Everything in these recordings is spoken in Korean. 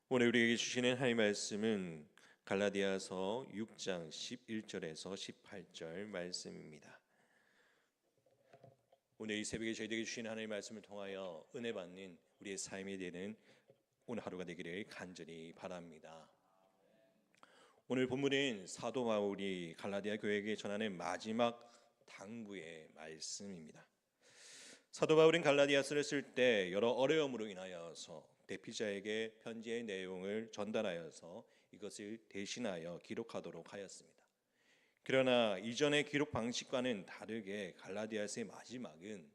오늘 우리에게 주시는 하나님의 말씀은 갈라디아서 6장 11절에서 18절 말씀입니다. 오늘 이 새벽에 저희에게 주시는 하나님의 말씀을 통하여 은혜 받는 우리의 삶이 되는 오늘 하루가 되기를 간절히 바랍니다. 오늘 본문은 사도 바울이 갈라디아 교회에게 전하는 마지막 당부의 말씀입니다. 사도 바울은 갈라디아서를 쓸 때 여러 어려움으로 인하여서 대피자에게 편지의 내용을 전달하여서 이것을 대신하여 기록하도록 하였습니다. 그러나 이전의 기록 방식과는 다르게 갈라디아서의 마지막은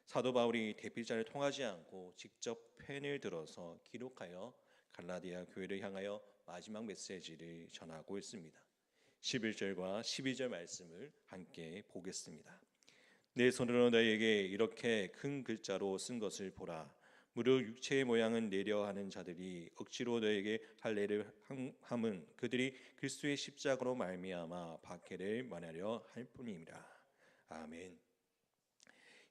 사도 바울이 대피자를 통하지 않고 직접 펜을 들어서 기록하여 갈라디아 교회를 향하여 마지막 메시지를 전하고 있습니다. 11절과 12절 말씀을 함께 보겠습니다. 내 손으로 너에게 이렇게 큰 글자로 쓴 것을 보라. 무릇 육체의 모양은 내려 하는 자들이 억지로 너에게 할례를 함은 그들이 그리스도의 십자가로 말미암아 박해를 면하려 할 뿐이니라. 아멘.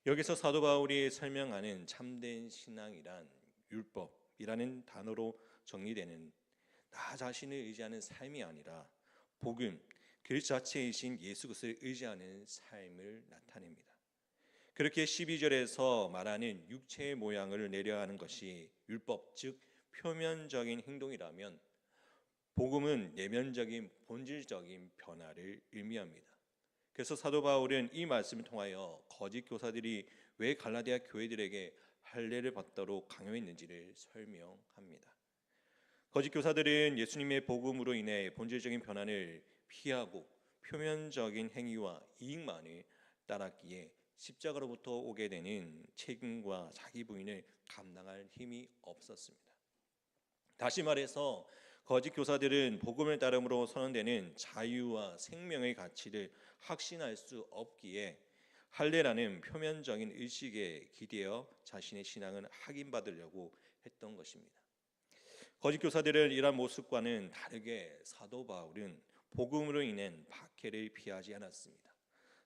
여기서 사도 바울이 설명하는 참된 신앙이란 율법이라는 단어로 정리되는 나 자신을 의지하는 삶이 아니라 복음, 그 자체이신 예수 그리스도를 의지하는 삶을 나타냅니다. 그렇게 12절에서 말하는 육체의 모양을 내려 하는 것이 율법, 즉 표면적인 행동이라면 복음은 내면적인 본질적인 변화를 의미합니다. 그래서 사도 바울은 이 말씀을 통하여 거짓 교사들이 왜 갈라디아 교회들에게 할례를 받도록 강요했는지를 설명합니다. 거짓 교사들은 예수님의 복음으로 인해 본질적인 변화를 피하고 표면적인 행위와 이익만을 따랐기에 십자가로부터 오게 되는 책임과 자기 부인을 감당할 힘이 없었습니다. 다시 말해서 거짓 교사들은 복음을 따름으로 선언되는 자유와 생명의 가치를 확신할 수 없기에 할례라는 표면적인 의식에 기대어 자신의 신앙을 확인받으려고 했던 것입니다. 거짓 교사들은 이러한 모습과는 다르게 사도 바울은 복음으로 인한 박해를 피하지 않았습니다.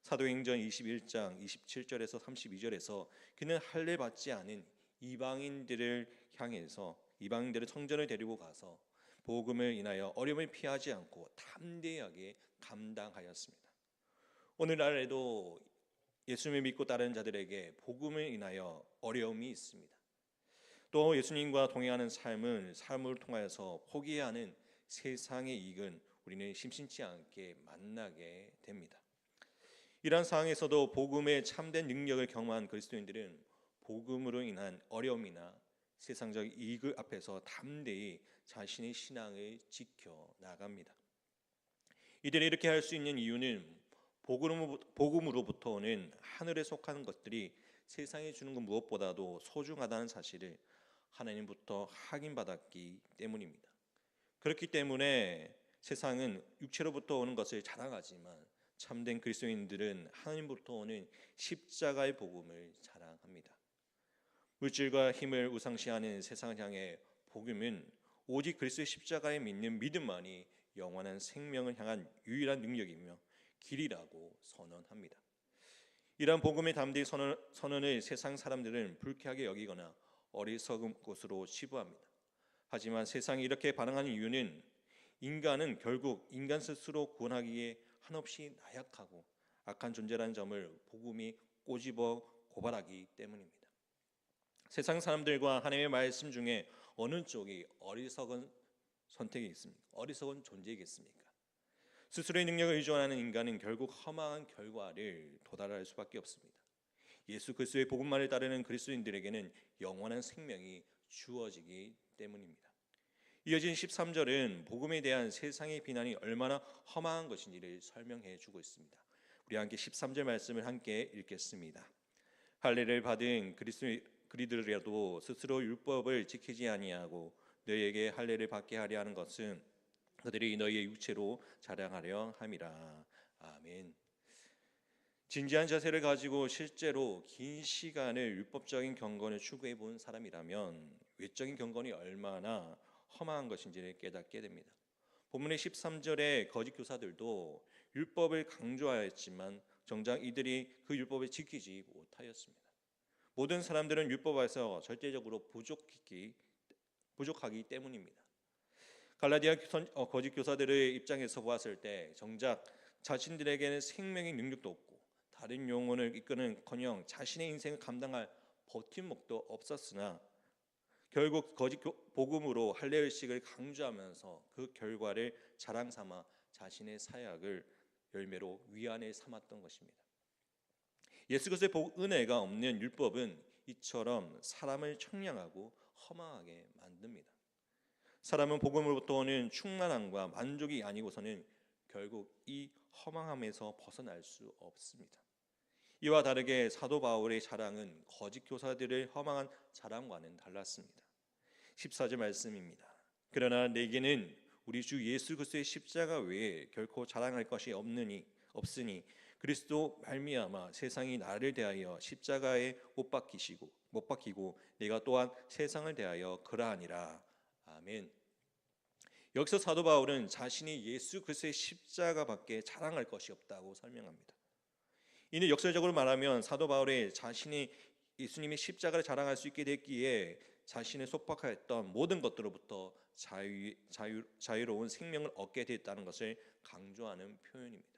사도행전 21장 27절에서 32절에서 그는 할례 받지 않은 이방인들을 향해서 이방인들의 성전을 데리고 가서 복음을 인하여 어려움을 피하지 않고 담대하게 감당하였습니다. 오늘날에도 예수님을 믿고 따르는 자들에게 복음을 인하여 어려움이 있습니다. 또 예수님과 동행하는 삶을 통하여서 포기해야 하는 세상의 이익은 우리는 심심치 않게 만나게 됩니다. 이러한 상황에서도 복음의 참된 능력을 경험한 그리스도인들은 복음으로 인한 어려움이나 세상적 이익 앞에서 담대히 자신의 신앙을 지켜 나갑니다. 이들이 이렇게 할 수 있는 이유는 복음으로부터 오는 하늘에 속한 것들이 세상에 주는 것 무엇보다도 소중하다는 사실을 하나님부터 확인받았기 때문입니다. 그렇기 때문에 세상은 육체로부터 오는 것을 자랑하지만 참된 그리스도인들은 하나님부터 오는 십자가의 복음을 자랑합니다. 물질과 힘을 우상시하는 세상을 향해 복음은 오직 그리스도의 십자가에 믿는 믿음만이 영원한 생명을 향한 유일한 능력이며 길이라고 선언합니다. 이러한 복음의 담대히 선언을 세상 사람들은 불쾌하게 여기거나 어리석은 것으로 치부합니다. 하지만 세상이 이렇게 반응하는 이유는 인간은 결국 인간 스스로 구원하기에 한없이 나약하고 악한 존재라는 점을 복음이 꼬집어 고발하기 때문입니다. 세상 사람들과 하나님의 말씀 중에 어느 쪽이 어리석은 선택이 있습니까? 어리석은 존재이겠습니까? 스스로의 능력을 의존하는 인간은 결국 허망한 결과를 도달할 수밖에 없습니다. 예수 그리스도의 복음만을 따르는 그리스도인들에게는 영원한 생명이 주어지기 때문입니다. 이어진 13절은 복음에 대한 세상의 비난이 얼마나 험한 것인지를 설명해 주고 있습니다. 우리 함께 13절 말씀을 함께 읽겠습니다. 할례를 받은 그리스도인들이라도 스스로 율법을 지키지 아니하고 너희에게 할례를 받게 하려 하는 것은 그들이 너희의 육체로 자랑하려 함이라. 아멘. 진지한 자세를 가지고 실제로 긴 시간을 율법적인 경건을 추구해 본 사람이라면 외적인 경건이 얼마나 험한 것인지를 깨닫게 됩니다. 본문의 13절에 거짓 교사들도 율법을 강조하였지만 정작 이들이 그 율법을 지키지 못하였습니다. 모든 사람들은 율법에서 절대적으로 부족하기 때문입니다. 갈라디아 거짓 교사들의 입장에서 보았을 때 정작 자신들에게는 생명의 능력도 없고 다른 영혼을 이끄는커녕 자신의 인생을 감당할 버팀목도 없었으나 결국 거짓 복음으로 할례의식을 강조하면서 그 결과를 자랑 삼아 자신의 사역을 열매로 위안을 삼았던 것입니다. 예수 그리스도의 은혜가 없는 율법은 이처럼 사람을 청량하고 허망하게 만듭니다. 사람은 복음으로부터 오는 충만함과 만족이 아니고서는 결국 이 허망함에서 벗어날 수 없습니다. 이와 다르게 사도 바울의 자랑은 거짓 교사들의 허망한 자랑과는 달랐습니다. 14절 말씀입니다. 그러나 내게는 우리 주 예수 그리스도의 십자가 외에 결코 자랑할 것이 없으니 그리스도 말미암아 세상이 나를 대하여 십자가에 못 박히고 내가 또한 세상을 대하여 그러하니라. 아멘. 여기서 사도 바울은 자신이 예수 그리스도의 십자가밖에 자랑할 것이 없다고 설명합니다. 이는 역설적으로 말하면 사도 바울이 자신이 예수님의 십자가를 자랑할 수 있게 됐기에 자신의 속박하였던 모든 것들로부터 자유로운 생명을 얻게 됐다는 것을 강조하는 표현입니다.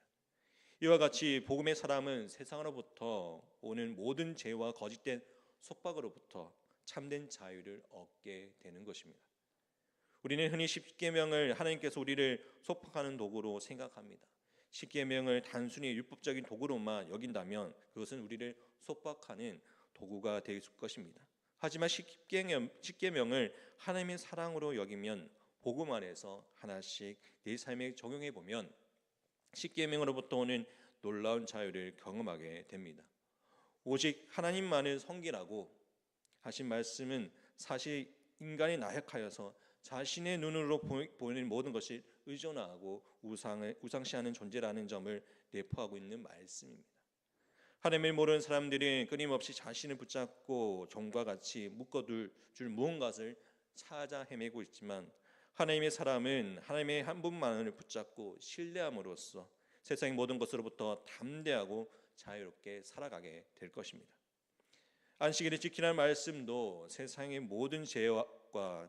이와 같이 복음의 사람은 세상으로부터 오는 모든 죄와 거짓된 속박으로부터 참된 자유를 얻게 되는 것입니다. 우리는 흔히 십계명을 하나님께서 우리를 속박하는 도구로 생각합니다. 십계명을 단순히 율법적인 도구로만 여긴다면 그것은 우리를 속박하는 도구가 될 것입니다. 하지만 십계명을 하나님의 사랑으로 여기면 복음 안에서 하나씩 내 삶에 적용해 보면 십계명으로부터 오는 놀라운 자유를 경험하게 됩니다. 오직 하나님만을 섬기라고 하신 말씀은 사실 인간이 나약하여서 자신의 눈으로 보이는 모든 것이 의존하고 우상시하는 존재라는 점을 내포하고 있는 말씀입니다. 하나님을 모르는 사람들이 끊임없이 자신을 붙잡고 종과 같이 묶어둘 줄 무언가를 찾아 헤매고 있지만 하나님의 사람은 하나님의 한 분만을 붙잡고 신뢰함으로써 세상의 모든 것으로부터 담대하고 자유롭게 살아가게 될 것입니다. 안식일을 지키라는 말씀도 세상의 모든 죄와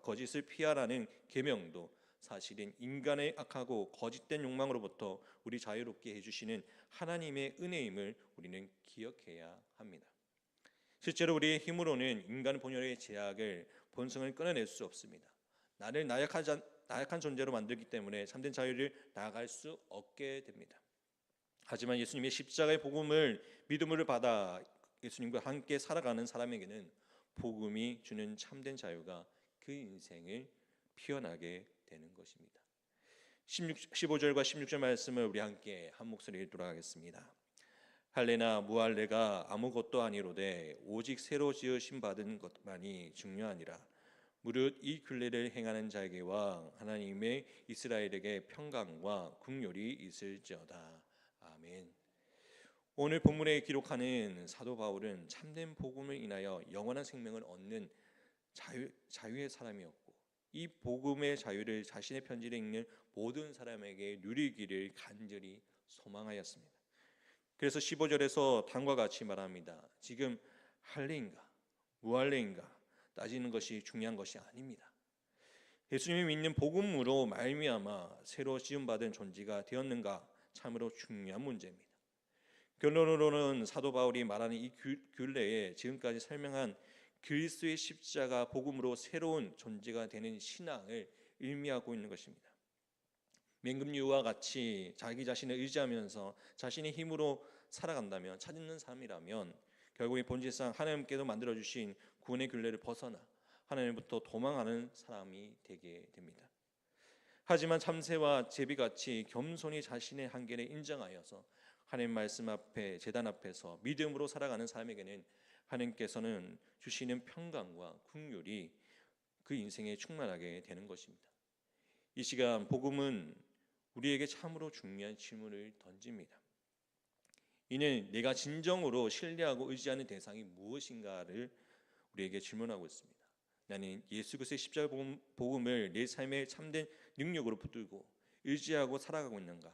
거짓을 피하라는 계명도 사실은 인간의 악하고 거짓된 욕망으로부터 우리 자유롭게 해주시는 하나님의 은혜임을 우리는 기억해야 합니다. 실제로 우리의 힘으로는 인간 본연의 제약을 본성을 끊어낼 수 없습니다. 나를 나약한 존재로 만들기 때문에 참된 자유를 나아갈 수 없게 됩니다. 하지만 예수님의 십자가의 복음을 믿음으로 받아 예수님과 함께 살아가는 사람에게는 복음이 주는 참된 자유가 그 인생을 피어나게 되는 것입니다. 15절과 16절 말씀을 우리 함께 한 목소리 읽도록 하겠습니다. 할례나 무할례가 아무것도 아니로되 오직 새로 지으심 받은 것만이 중요하니라. 무릇 이 규례를 행하는 자에게와 하나님의 이스라엘에게 평강과 국률이 있을지어다. 아멘. 오늘 본문에 기록하는 사도 바울은 참된 복음을 인하여 영원한 생명을 얻는 자유의 사람이었고 이 복음의 자유를 자신의 편지를 읽는 모든 사람에게 누리기를 간절히 소망하였습니다. 그래서 15절에서 다음과 같이 말합니다. 지금 할례인가 무할례인가 따지는 것이 중요한 것이 아닙니다. 예수님이 믿는 복음으로 말미암아 새로 지음받은 존재가 되었는가 참으로 중요한 문제입니다. 결론으로는 사도 바울이 말하는 이 균례에 지금까지 설명한 그리스도의 십자가 복음으로 새로운 존재가 되는 신앙을 의미하고 있는 것입니다. 맹금류와 같이 자기 자신을 의지하면서 자신의 힘으로 살아간다면 찾는 삶이라면 결국에 본질상 하나님께서 만들어주신 구원의 균례를 벗어나 하나님부터 도망하는 사람이 되게 됩니다. 하지만 참새와 제비같이 겸손히 자신의 한계를 인정하여서 하나님 말씀 앞에 제단 앞에서 믿음으로 살아가는 사람에게는 하나님께서는 주시는 평강과 긍휼이 그 인생에 충만하게 되는 것입니다. 이 시간 복음은 우리에게 참으로 중요한 질문을 던집니다. 이는 내가 진정으로 신뢰하고 의지하는 대상이 무엇인가를 우리에게 질문하고 있습니다. 나는 예수 그리스도의 십자가 복음을 내 삶의 참된 능력으로 붙들고 의지하고 살아가고 있는가?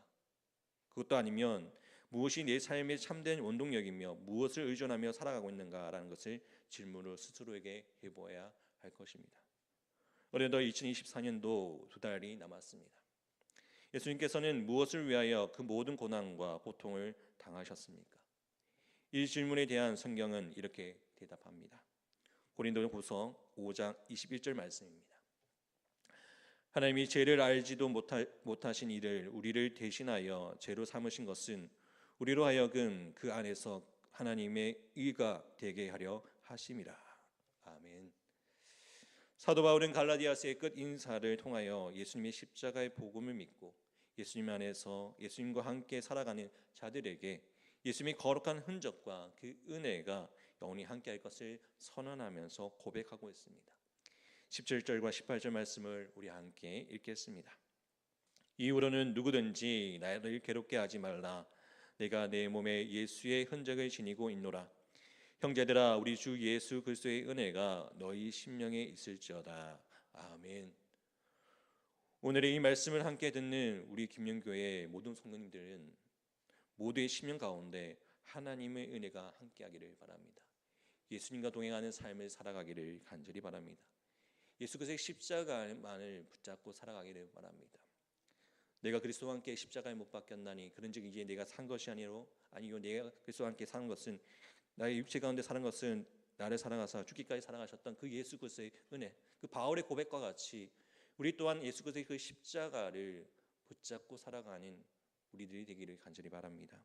그것도 아니면 무엇이 내 삶의 참된 원동력이며 무엇을 의존하며 살아가고 있는가라는 것을 질문을 스스로에게 해보아야 할 것입니다. 어느덧 2024년도 2달이 남았습니다. 예수님께서는 무엇을 위하여 그 모든 고난과 고통을 당하셨습니까? 이 질문에 대한 성경은 이렇게 대답합니다. 고린도후서 5장 21절 말씀입니다. 하나님이 죄를 알지도 못하신 이를 우리를 대신하여 죄로 삼으신 것은 우리로 하여금 그 안에서 하나님의 의가 되게 하려 하심이라. 아멘. 사도 바울은 갈라디아서의 끝 인사를 통하여 예수님의 십자가의 복음을 믿고 예수님 안에서 예수님과 함께 살아가는 자들에게 예수님의 거룩한 흔적과 그 은혜가 영원히 함께할 것을 선언하면서 고백하고 있습니다. 17절과 18절 말씀을 우리 함께 읽겠습니다. 이후로는 누구든지 나를 괴롭게 하지 말라. 내가 내 몸에 예수의 흔적을 지니고 있노라. 형제들아, 우리 주 예수 그리스도의 은혜가 너희 심령에 있을지어다. 아멘. 오늘의 이 말씀을 함께 듣는 우리 김영교회 모든 성도님들은 모두의 심령 가운데 하나님의 은혜가 함께하기를 바랍니다. 예수님과 동행하는 삶을 살아가기를 간절히 바랍니다. 예수 그리스도의 십자가만을 붙잡고 살아가기를 바랍니다. 내가 그리스도와 함께 십자가에 못 박혔나니 그런즉 이제 내가 산 것이 아니요 내가 그리스도와 함께 사는 것은 나의 육체 가운데 사는 것은 나를 사랑하사 죽기까지 사랑하셨던 그 예수 그리스도의 은혜, 그 바울의 고백과 같이 우리 또한 예수 그리스도의 그 십자가를 붙잡고 살아가는 우리들이 되기를 간절히 바랍니다.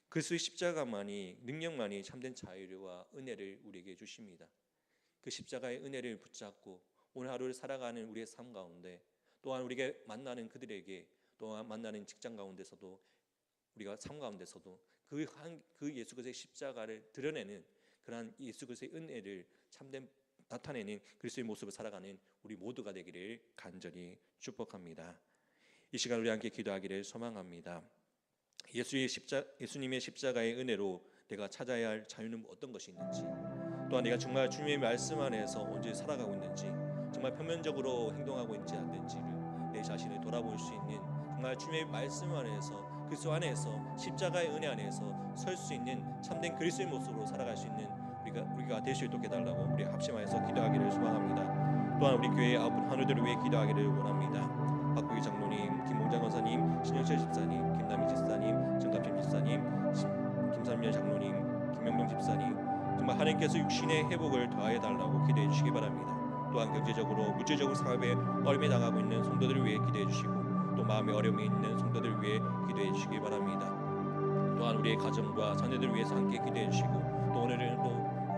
그리스도의 십자가만이, 능력만이 참된 자유와 은혜를 우리에게 주십니다. 그 십자가의 은혜를 붙잡고 오늘 하루를 살아가는 우리의 삶 가운데, 또한 우리가 만나는 그들에게, 또한 만나는 직장 가운데서도, 우리가 삶 가운데서도 그 예수 그리스도의 십자가를 드러내는 그러한 예수 그리스도의 은혜를 참된 나타내는 그리스도의 모습을 살아가는 우리 모두가 되기를 간절히 축복합니다. 이 시간 우리 함께 기도하기를 소망합니다. 예수님의 십자가의 은혜로 내가 찾아야 할 자유는 어떤 것이 있는지, 또한 내가 정말 주님의 말씀 안에서 언제 살아가고 있는지, 정말 표면적으로 행동하고 있지 않는지를 내 자신을 돌아볼 수 있는, 정말 주님의 말씀 안에서, 그리스도 안에서, 십자가의 은혜 안에서 설 수 있는 참된 그리스도의 모습으로 살아갈 수 있는 우리가 될 수 있도록 해달라고 우리 합심하여서 기도하기를 소망합니다. 또한 우리 교회의 아픈 하루들을 위해 기도하기를 원합니다. 박국희 장로님, 김봉장 권사님, 신영철 집사님, 김남희 집사님, 정갑진 집사님, 김삼열 장로님, 김명동 집사님, 정말 하나님께서 육신의 회복을 더하여 달라고 기도해 주시기 바랍니다. 또한 경제적으로, 물질적으로 사업에 어려움에 당하고 있는 성도들을 위해 기도해 주시고, 또 마음에 어려움이 있는 성도들을 위해 기도해 주시기 바랍니다. 또한 우리의 가정과 자녀들을 위해서 함께 기도해 주시고, 또 오늘은 또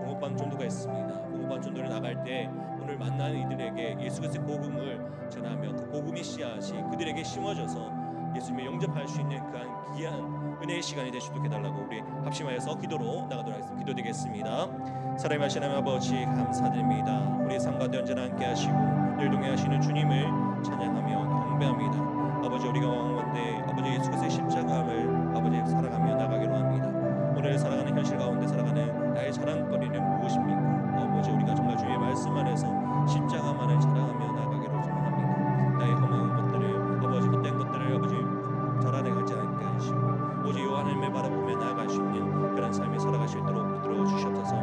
공업반 전도가 있습니다. 공업반 전도를 나갈 때 오늘 만나는 이들에게 예수 그리스도의 복음을 전하며 그 복음의 씨앗이 그들에게 심어져서 예수님을 영접할 수 있는 그한 귀한 은혜의 시간이 될 수 있도록 해달라고 우리 합심하여서 기도로 나가도록 하겠습니다. 기도드리겠습니다. 사랑하시는 하나님 아버지, 감사드립니다. 우리의 삶 가운데 언제나 함께 하시고 늘 동행하시는 주님을 찬양하며 경배합니다. 아버지, 우리가 원하건대 아버지 예수 그리스도의 십자가를 아버지 살아가며 나가기로 합니다. 오늘 살아가는 현실 가운데 살아가는 나의 자랑거리는 무엇입니까? 아버지, 우리가 정말 주의 말씀 안에서 십자가만을 자랑하며 나가기를 소망합니다. 나의 험한 것들을, 아버지 헛된 것들을 아버지 자라내가지 않게 하시고 오직 이 하나님을 바라보며 나아갈 수 있는 그런 삶이 살아갈 수 있도록 붙들어 주시옵소서.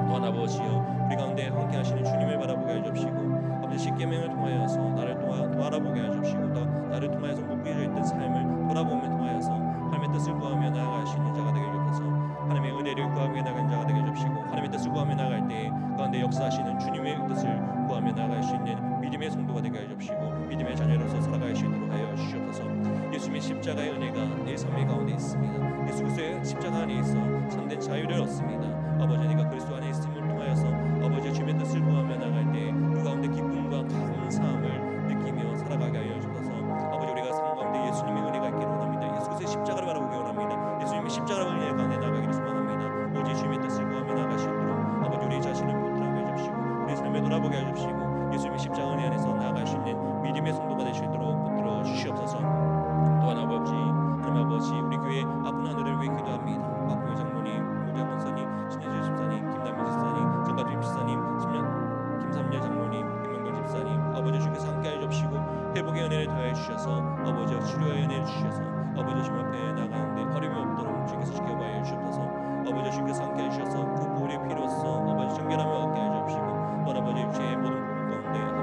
또한 아버지여, 우리 가운데 함께 하시는 주님을 바라보게 해주시고 아버지 십계명을 통하여서 나를 돌아보게 해주시고, 또 나를 통하여서 묶여져 있던 삶을 돌아보며 통하여서 하나님의 뜻을 구하며 나아갈 수 있는 자가 되게 해주옵소서. 하나님의 은혜를 구하며 나가는 자가 되게 해주시고, 하나님의 뜻을 구하며 나아갈 때 가운데 역사하시는 주님의 뜻을 구하며 나아갈 수 있는 믿음의 성도가 되게 해주시고 믿음의 자녀로서 살아갈 수 있도록 하여 주시옵소서. 예수님의 십자가의 은혜가 내 삶의 가운데 있습니다. 예수 그리스도의 십자가 안에 있어 참된 자유를 얻습니다. 아버지, 내가 그리스도 안에 있음을 통하여서 아버지 주님의 뜻을 구하며 나갈 때 그 가운데 기쁨과 감사함을 느끼며 살아가게 하여 주옵소서. 아버지, 우리가 삶 가운데 예수님의 은혜가 있기를 원합니다. 예수 그리스도의 십자가를 바라보기 원합니다. 예수님의 십자가의 은혜 가운데 나가기를 소망합니다. 오직 주님의 뜻을 구하며 나갈 수 있도록 아버지 우리 자신을 붙들어 해주시고 우리 삶을 돌아보게 해주시고 예수님의 십자가 은혜 안에서 나아갈 수 있는 믿음의 성도가 될 수 있도록 붙들어 주시옵소서. 또한 아버지, 하나님 아버지, 우리 교회 아픈 하늘을 위해 기도합니다. 박교회 장로님, 모장 권사님, 신혜재 집사님, 김남민 집사님, 정가주임 집사님, 김삼열 장로님, 김명동 집사님, 아버지 주께서 함께 해주시고 회복의 은혜를 더해 주셔서 아버지 치료의 은혜를 주셔서 아버지 주님 앞에 나가는데 어려움이 없도록 주께서 지켜봐 주옵소서. 아버지 주께서 함께 해주셔서 그 보혈의 피로써 아버지 정결함을 얻게 해주시고 또 아버지 주의 모든 부분 가운데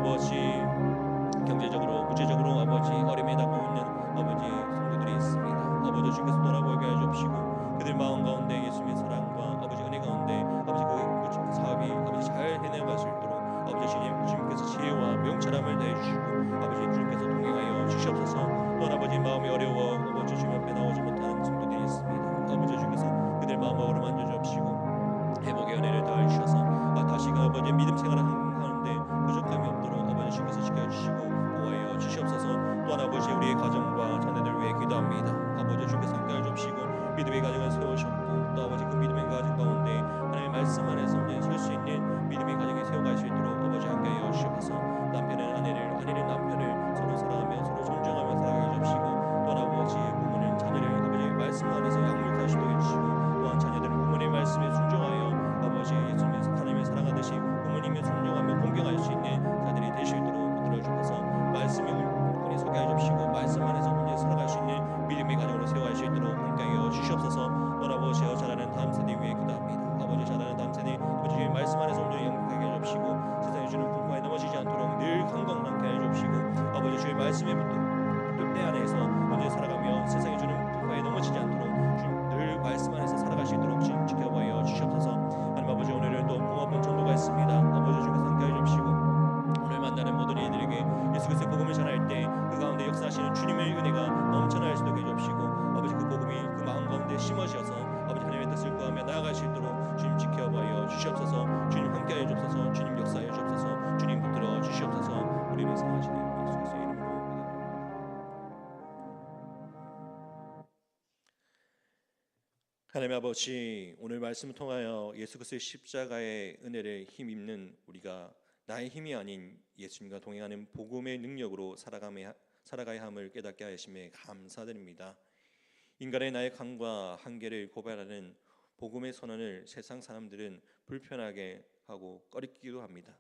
아버지 경제적으로 구체적으로 아버지 어려움에 당하고 있는 아버지 성도들이 있습니다. 아버지 주께서 돌아보게 해 주시고 그들 마음 가운데 예수님의 사랑과 아버지 은혜 가운데 아버지 그 사업이 아버지 잘 해내갈 수 있도록 아버지 주님께서 지혜와 명철함을 다해 주시고 아버지 주님께서 동행하여 주시옵소서. 또한 아버지 마음이 어려워 아버지 주님 앞에 나오지 못하는 성도들이 있습니다. 아버지 주께서 그들 마음을 어루만져 주옵시고 회복의 은혜를 더해 주셔서 다시금 아버지 믿음 생활을 하는데 부족함이 없도록 아버지 주께서 지켜주시고 보호하여 주시옵소서. 또한 아버지 우리의 가정과 자녀들 위해 기도합니다. 아버지 주께서 함께해 주시고 믿음의 가정을 세우셨고 또 아버지 그 믿음의 가정 가운데 하나님의 말씀 안에서 설 수 있는 믿음의 가정이 세워갈 수 있도록 아버지 함께하여 주시옵소서. 남편은 아내를 아내는 남편을 서로 사랑하며 서로 존중하며 살아가게 해주시고 또한 아버지의 부모는 자녀를 아버지의 말씀 안에서 양육할 수 있도록 해주시고 또한 자녀들은 부모님의 말씀에 순종하여 아버지 예수님의 하나님을 사랑하듯이 부모님을 순종하며 공경할 수 있는 자들이 되실 수 있도록 붙들어 주셔서 말씀에 우리 서게 해주시고 말씀 안에서 문제 살아갈 수 있는 믿음의 가정으로 세워갈 수 있도록 함께하여 주시옵소서. 또한 아버지여 자라는 다음 세대 위해 기도합니다. 아버지 자라는 다음 세대 아버지의 말씀 안에서 온전히 영국하게 해주시고 세상에 주는 풍파에 넘어지지 않도록 늘 강건하게 해주시고 아버지 주의 말씀에 붙들 때 안에서 온전히 살아가며 세상에 주는 풍파에 넘어지지 않도록 늘 말씀 안에서 살아갈 수 있도록 주님 지켜보여 주시옵소서. 하나님 아버지 오늘은 또 붕어번 전도가 있습니다. 아버지 주께서 함께해 주시고 오늘 만나는 모든 이들에게 예수 그리스도의 복음을 전할 때 그 가운데 역사하시는 주님의 은혜가 넘쳐날 수 있도록 해주시고 아버지 그 복음이 그 마음 가운데 심어지어서 아버지 하나님의 뜻을 구하며 나아갈 수 있도록 주님 지켜보여 주시옵소서. 주님 함께해 주옵소서. 주님 역사해 주옵소서. 주님 붙들어 주시옵소서. 우리를 사랑하시는 예수 그리스도의 이름으로 하나님 아버지 오늘 말씀을 통하여 예수 그리스도의 십자가의 은혜를 힘입는 우리가 나의 힘이 아닌 예수님과 동행하는 복음의 능력으로 살아가야 함을 깨닫게 하심에 감사드립니다. 인간의 나의 강과 한계를 고발하는 복음의 선언을 세상 사람들은 불편하게 하고 꺼리기도 합니다.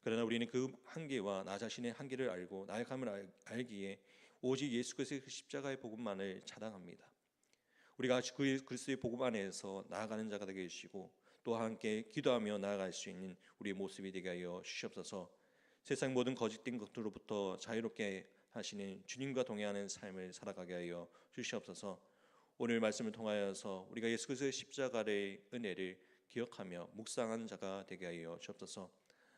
그러나 우리는 그 한계와 나 자신의 한계를 알고 나약함을 알기에 오직 예수 그리스도의 십자가의 복음만을 자랑합니다. 우리가 그 그리스도의 복음 안에서 나아가는 자가 되게 해주시고 또 함께 기도하며 나아갈 수 있는 우리의 모습이 되게 하여 주시옵소서. 세상 모든 거짓된 것들로부터 자유롭게 하시는 주님과 동행하는 삶을 살아가게 하여 주시옵소서. 오늘 말씀을 통하여서 우리가 예수 그리스도의 십자가의 은혜를 기억하며 묵상하는 자가 되게 하여 주옵소서.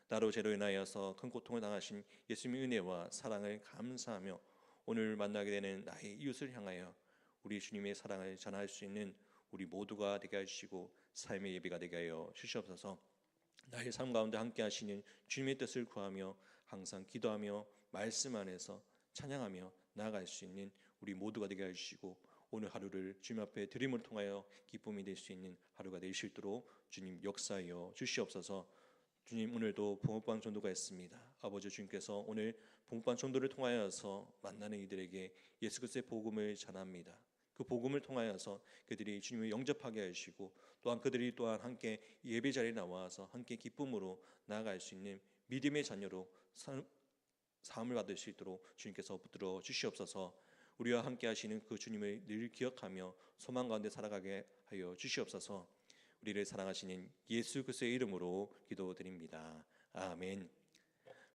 나로 죄로 인하여서 큰 고통을 당하신 예수님의 은혜와 사랑을 감사하며 오늘 만나게 되는 나의 이웃을 향하여 우리 주님의 사랑을 전할 수 있는 우리 모두가 되게 하시고 삶의 예배가 되게 하여 주시옵소서. 나의 삶 가운데 함께 하시는 주님의 뜻을 구하며 항상 기도하며 말씀 안에서 찬양하며 나아갈 수 있는 우리 모두가 되게 해주시고 오늘 하루를 주님 앞에 드림을 통하여 기쁨이 될 수 있는 하루가 될 수 있도록 주님 역사하여 주시옵소서. 주님 오늘도 붕어빵 전도가 있습니다. 아버지 주님께서 오늘 붕어빵 전도를 통하여서 만나는 이들에게 예수 그리스도의 복음을 전합니다. 그 복음을 통하여서 그들이 주님을 영접하게 하시고 또한 그들이 또한 함께 예배 자리에 나와서 함께 기쁨으로 나아갈 수 있는 믿음의 자녀로 사함을 받을 수 있도록 주님께서 붙들어 주시옵소서. 우리와 함께 하시는 그 주님을 늘 기억하며 소망 가운데 살아가게 하여 주시옵소서. 우리를 사랑하시는 예수 그리스도의 이름으로 기도드립니다. 아멘.